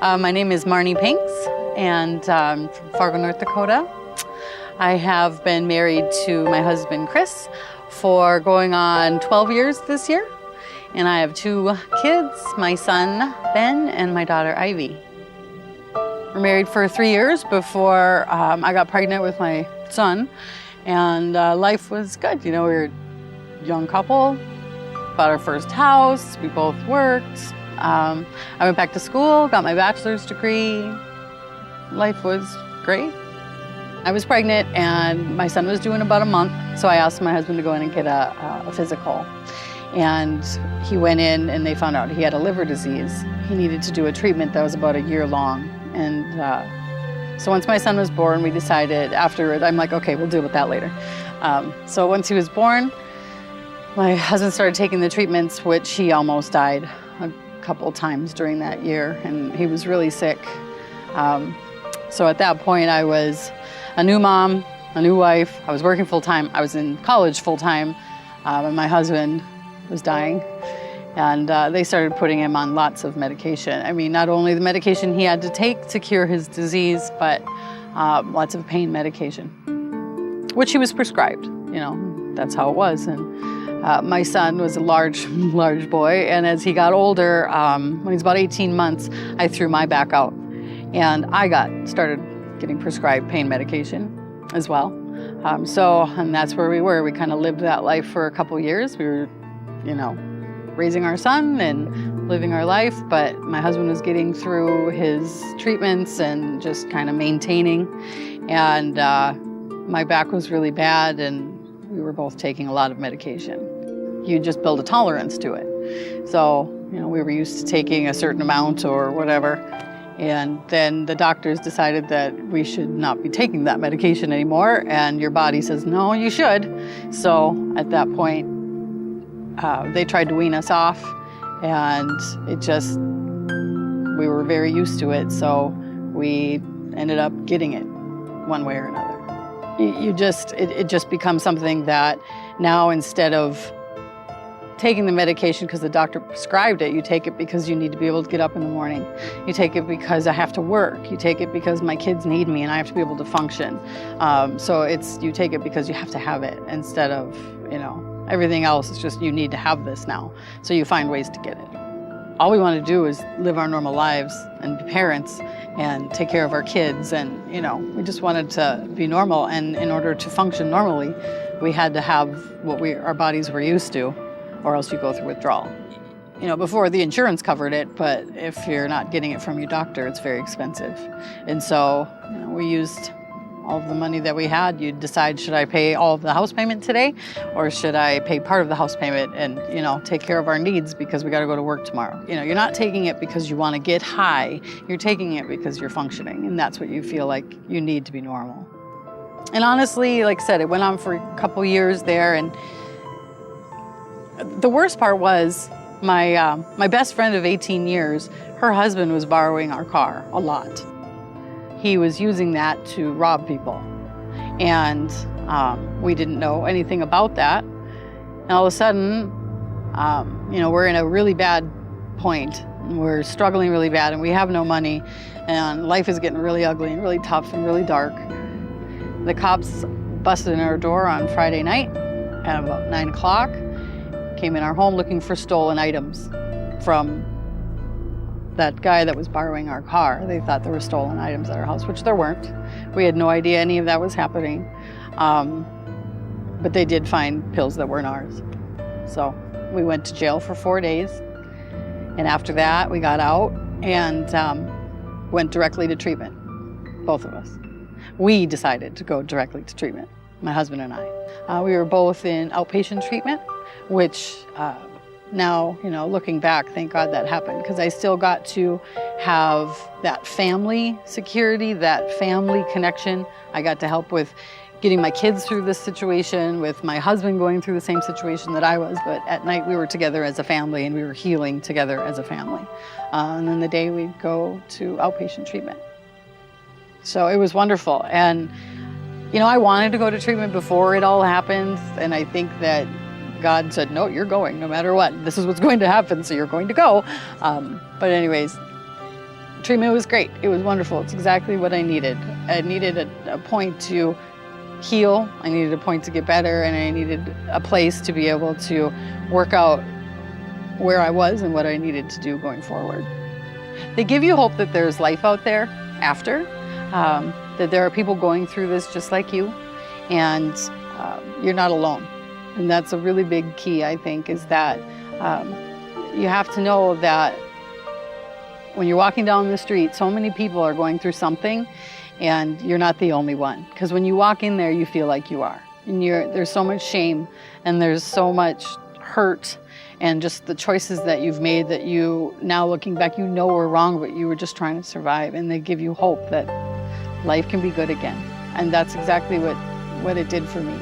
My name is Marni and I'm from Fargo, North Dakota. I have been married to my husband, Chris, for going on 12 years this year. And I have 2 kids, my son, Ben, and my daughter, Ivy. We're married for 3 years before I got pregnant with my son. And life was good. You know, we were a young couple, bought our first house, we both worked. I went back to school, got my bachelor's degree. Life was great. I was pregnant and my son was due in about a month, so I asked my husband to go in and get a physical. And he went in and they found out he had a liver disease. He needed to do a treatment that was about a year long. And so once my son was born, we decided afterward, I'm like, okay, we'll deal with that later. So once he was born, my husband started taking the treatments, which he almost died a couple times during that year, and he was really sick. So at that point, I was a new mom, a new wife. I was working full-time. I was in college full-time, and my husband was dying. And they started putting him on lots of medication. I mean, not only the medication he had to take to cure his disease, but lots of pain medication, which he was prescribed. You know, that's how it was. And my son was a large boy, and as he got older, when he was about 18 months, I threw my back out. And I started getting prescribed pain medication as well. And that's where we were. We kind of lived that life for a couple years. We were, you know, raising our son and living our life, but my husband was getting through his treatments and just kind of maintaining. And my back was really bad, and we were both taking a lot of medication. You just build a tolerance to it. So, you know, we were used to taking a certain amount or whatever. And then the doctors decided that we should not be taking that medication anymore, and your body says, no, you should. So at that point, they tried to wean us off, and we were very used to it, so we ended up getting it one way or another. It just becomes something that now, instead of taking the medication because the doctor prescribed it, you take it because you need to be able to get up in the morning. You take it because I have to work. You take it because my kids need me and I have to be able to function. So you take it because you have to have it, instead of, you know, everything else is just, you need to have this now. So you find ways to get it. All we want to do is live our normal lives and be parents and take care of our kids. And, you know, we just wanted to be normal. And in order to function normally, we had to have what our bodies were used to, or else you go through withdrawal. You know, before the insurance covered it, but if you're not getting it from your doctor, it's very expensive. And so, you know, we used all of the money that we had. You'd decide, should I pay all of the house payment today, or should I pay part of the house payment and, you know, take care of our needs because we got to go to work tomorrow. You know, you're not taking it because you want to get high. You're taking it because you're functioning, and that's what you feel like you need to be normal. And honestly, like I said, it went on for a couple years there, and the worst part was my best friend of 18 years, her husband was borrowing our car a lot. He was using that to rob people. And we didn't know anything about that. And all of a sudden, you know, we're in a really bad point. We're struggling really bad and we have no money. And life is getting really ugly and really tough and really dark. The cops busted in our door on Friday night at about 9 o'clock. Came in our home looking for stolen items from that guy that was borrowing our car. They thought there were stolen items at our house, which there weren't. We had no idea any of that was happening. But they did find pills that weren't ours. So we went to jail for 4 days. And after that, we got out and went directly to treatment, both of us. We decided to go directly to treatment, my husband and I. We were both in outpatient treatment, which now, you know, looking back, thank God that happened, because I still got to have that family security, that family connection. I got to help with getting my kids through this situation, with my husband going through the same situation that I was, but at night we were together as a family and we were healing together as a family. And then the day we'd go to outpatient treatment. So it was wonderful. And, you know, I wanted to go to treatment before it all happened, and I think that God said, no, you're going no matter what. This is what's going to happen, so you're going to go. But anyways, treatment was great. It was wonderful. It's exactly what I needed. I needed a point to heal. I needed a point to get better, and I needed a place to be able to work out where I was and what I needed to do going forward. They give you hope that there's life out there after, that there are people going through this just like you, and you're not alone. And that's a really big key, I think, is that you have to know that when you're walking down the street, so many people are going through something, and you're not the only one. Because when you walk in there, you feel like you are. And there's so much shame, and there's so much hurt, and just the choices that you've made that you, now looking back, you know were wrong, but you were just trying to survive. And they give you hope that life can be good again. And that's exactly what it did for me.